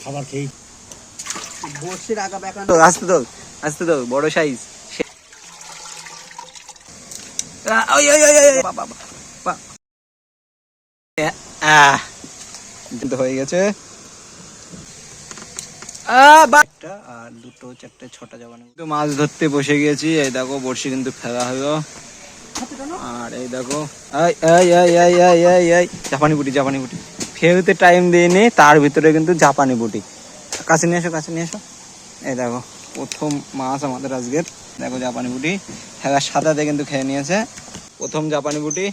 খাবার খেয়ে বড়শির আগা বেঁকা আস্তে তো বড় সাইজ। হয়ে গেছে আর দুটো চারটে ছটা যাবানি। তো মাছ ধরতে বসে গেছি। এই দেখো বড়শি কিন্তু ফেলা হলো। আর এই দেখো জাপানি বুটি ফেলতে টাইম দিইনি, তার ভিতরে কিন্তু জাপানি বুটি। কাছে নিয়ে এসো। এই দেখো প্রথম মাছ আমাদের আজকের। দেখো জাপানি বুটি ফেলার সাদাতে কিন্তু খেয়ে নিয়েছে। প্রথম জাপানি বুটি,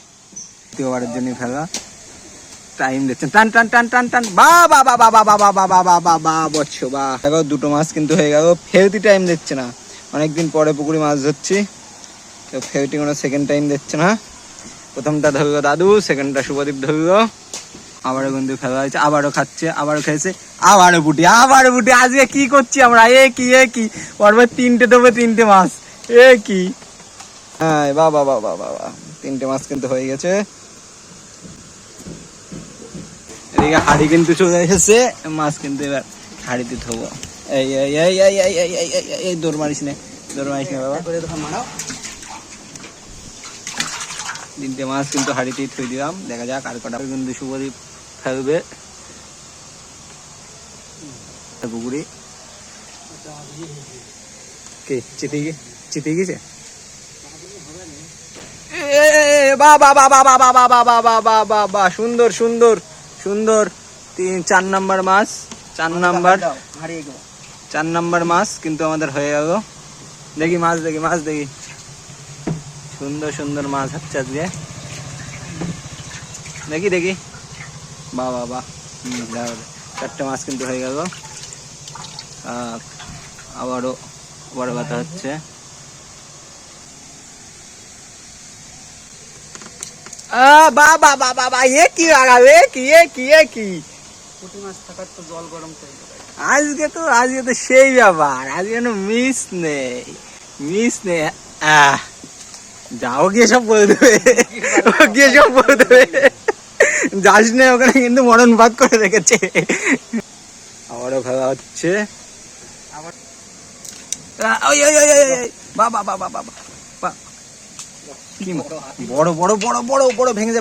দ্বিতীয়বারের জন্য ফেলা। টাইম দিচ্ছেন, টান বা বচ্ছো বা। দেখো দুটো মাছ কিন্তু হয়ে গেল। ফেরতি টাইম দিচ্ছে না, অনেকদিন পরে পুকুরে মাছ ধরছি তো ফেরতি কোনো সেকেন্ড টাইম দিচ্ছে না। প্রথমটা ধরলো দাদু, সেকেন্ডটা শুভদীপ ধরলো। আবারও কিন্তু খেলা হয়েছে, আবারও খাচ্ছে, আবারও খেয়েছে, আবারও বুটি। আজকে কি করছি আমরা? এ কি পরবার তিনটে দেবো, তিনটে মাছ। এ কি হ্যাঁ বাবা তিনটে মাছ কিন্তু হয়ে গেছে। এদিকে হাড়ি কিন্তু চলে এসেছে, মাছ কিন্তু এবার হাড়িতে থবো। এই দৌড় মারিস না বাবা। তিনটে মাছ কিন্তু হাড়িতেই থই দিলাম। দেখা যাক আর কটা কিন্তু শুভদীপ ফেলবে পুকুরে। কে চিতে গেছে? বা সুন্দর 4 নাম্বার মাছ। 4 নাম্বার মাছ কিন্তু আমাদের হয়ে গেল। দেখি মাছ দেখি। সুন্দর মাছ হচ্ছে আজকে। দেখি বাহ 4টে মাছ কিন্তু হয়ে গেল। আবারও কথা হচ্ছে। আজকে তো সেই ব্যাপার। আজকে মিস নেই। যাও গিয়ে সব বলে দেবে, যাস না ওখানে কিন্তু মরণ ভাগ করে রেখেছে। আবারও খেলা হচ্ছে। বড় ভেঙে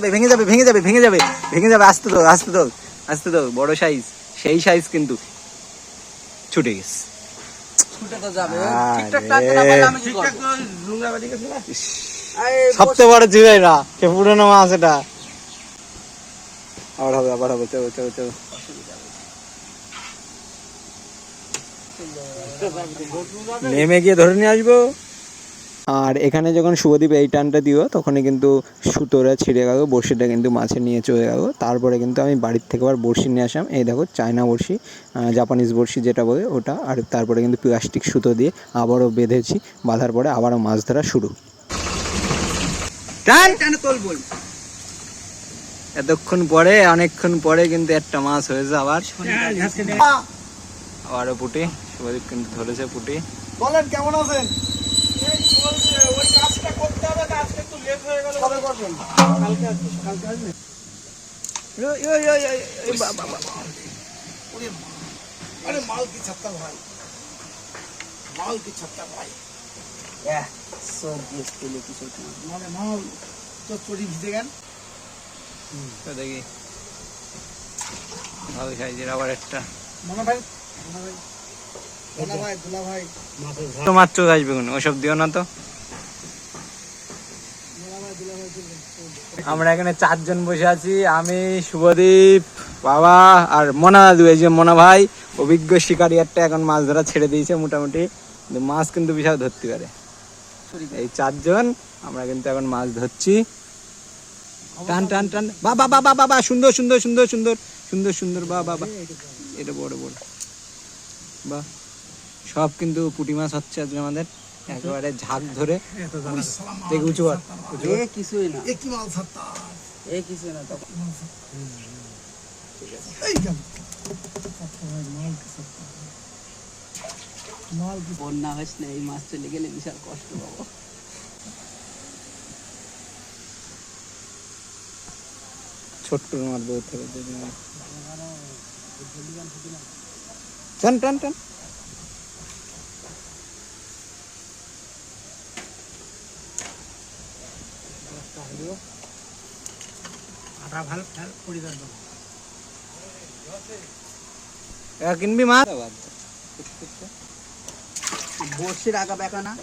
যাবে। আস্তে তো বড় সাইজ, সেই সাইজ কিন্তু ছুটে গেছে। সবচেয়ে বড় জিরাই না, সে পুরোনো মাছ এটা। আবার হবে চলো। নেমে গিয়ে ধরে নিয়ে আসবো। আর এখানে যখন শুভদীপ এই টানটা দিও তখনই কিন্তু সুতোটা ছিঁড়ে গেল, বড়শিটা কিন্তু মাছে নিয়ে চলে গেল। তারপরে কিন্তু আমি বাড়ির থেকে আবার বড়শি নিয়ে আসলাম। এই দেখো চায়না বড়শি, জাপানিজ বড়শি যেটা বলে ওটা। আর তারপরে কিন্তু প্লাস্টিক সুতো দিয়ে আবারও বেঁধেছি। বাঁধার পরে আবারও মাছ ধরা শুরু। অনেকক্ষণ পরে কিন্তু একটা মাছ হয়েছে আবার। আবারও পুঁটি, শুভদীপ কিন্তু ধরেছে পুঁটি। বলেন কেমন আছেন? ওই কাজটা করতে হবে, আজকে একটু লেট হয়ে গেল। কবে করবেন? কালকে আসবেন। আরে মাল কি ছাত্তা ভাই, মানে মাল তো চড়ি ভিজে গেল। দেখি ভালো সাইজের আবার একটা মনে ভাই মাছ চলে আসবে। ওসব দিও না তো। আমরা এখানে 4 জন বসে আছি, আমি, শুভদীপ, বাবা আর মনা দাদু। এই যে মনা ভাই অভিজ্ঞ শিকারী একটা, এখন মাছ ধরা ছেড়ে দিয়েছে মোটামুটি। মাছ কিন্তু বিশাল ধরতে পারে। এই 4 জন আমরা কিন্তু এখন মাছ ধরছি। টান বাবা সুন্দর বাবা এটা বড় বা সব কিন্তু পুঁটি মাছ হচ্ছে আজকে আমাদের একেবারে ঝাঁক ধরে। দেখি উঁচু কিছুই না, বন্যা হয়েছে না, এই মাছ চলে গেলে বিশাল কষ্ট পাবো। ছোট্ট মাছ বহুত থেকে টান টান টান। আটা ভাল ফেল পরিবার দেবো। কিনবি মাছ? বসির আগা বেকা না।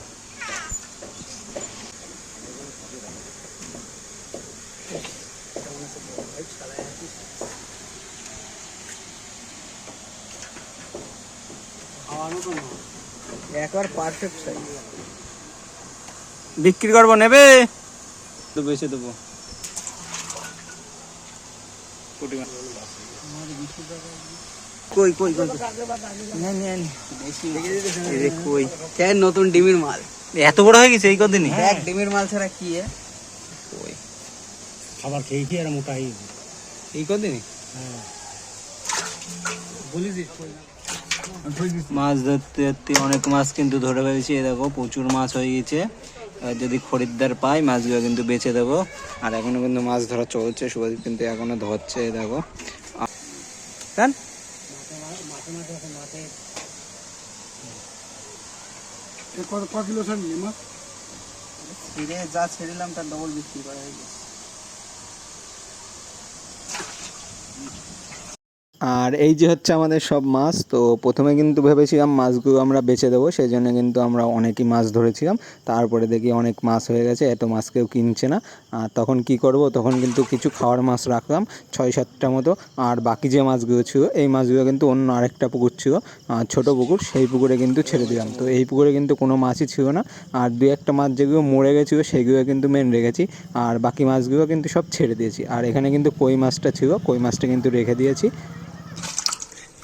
একবার পারফেক্ট সাইজ। বিক্রি করবো, নেবে তো বেচে দেবো। কই কই কই কই কেন নতুন ডিমের মাল এত বড় হয়ে গেছে এই কদিনই? এক ডিমের মাল ছাড়া কি খাবার খেয়ে খেয়ে আর মোটা হয়ে এই কদিনই মাছ ধরতে ধরতে অনেক মাছ কিন্তু ধরে ফেলেছি। এ দেখো প্রচুর মাছ হয়ে গেছে। যদি খরিদ্দার পাই মাছগুলো কিন্তু বেচে দেবো। আর এখনো কিন্তু মাছ ধরা চলছে, শুভদীপ কিন্তু এখনো ধরছে। এ দেখো কত কিলো ছাড়লি মাছ? ছিঁড়ে যা ছেড়েলাম তার ডবল বিক্রি করা হয়ে গেছে। আর এই যে হচ্ছে আমাদের সব মাছ। তো প্রথমে কিন্তু ভেবেছিলাম মাছগুলো আমরা বেচে দেবো, সেই জন্য কিন্তু আমরা অনেকই মাছ ধরেছিলাম। তারপরে দেখি অনেক মাছ হয়ে গেছে, এত মাছ কেউ কিনছে না। আর তখন কি করব, তখন কিন্তু কিছু খাওয়ার মাছ রাখলাম 6-7টা মতো। আর বাকি যে মাছগুলো ছিল এই মাছগুলো কিন্তু অন্য আরেকটা পুকুর ছিল, ছোটো পুকুর, সেই পুকুরে কিন্তু ছেড়ে দিলাম। তো এই পুকুরে কিন্তু কোনো মাছই ছিল না। আর 2-1টা মাছ যেগুলো মরে গেছিলো সেগুলো কিন্তু মেন রেখেছি। আর বাকি মাছগুলো কিন্তু সব ছেড়ে দিয়েছি। আর এখানে কিন্তু কই মাছটা ছিল, কই মাছটা কিন্তু রেখে দিয়েছি।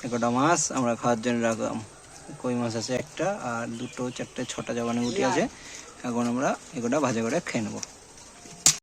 একটা মাছ আমরা খাওয়ার জন্য রাখলাম। কই মাছ আছে একটা, আর 2, 4, 6টা জবানি গুটি আছে। এখন আমরা এগুলো ভাজা করে খেয়ে নেবো।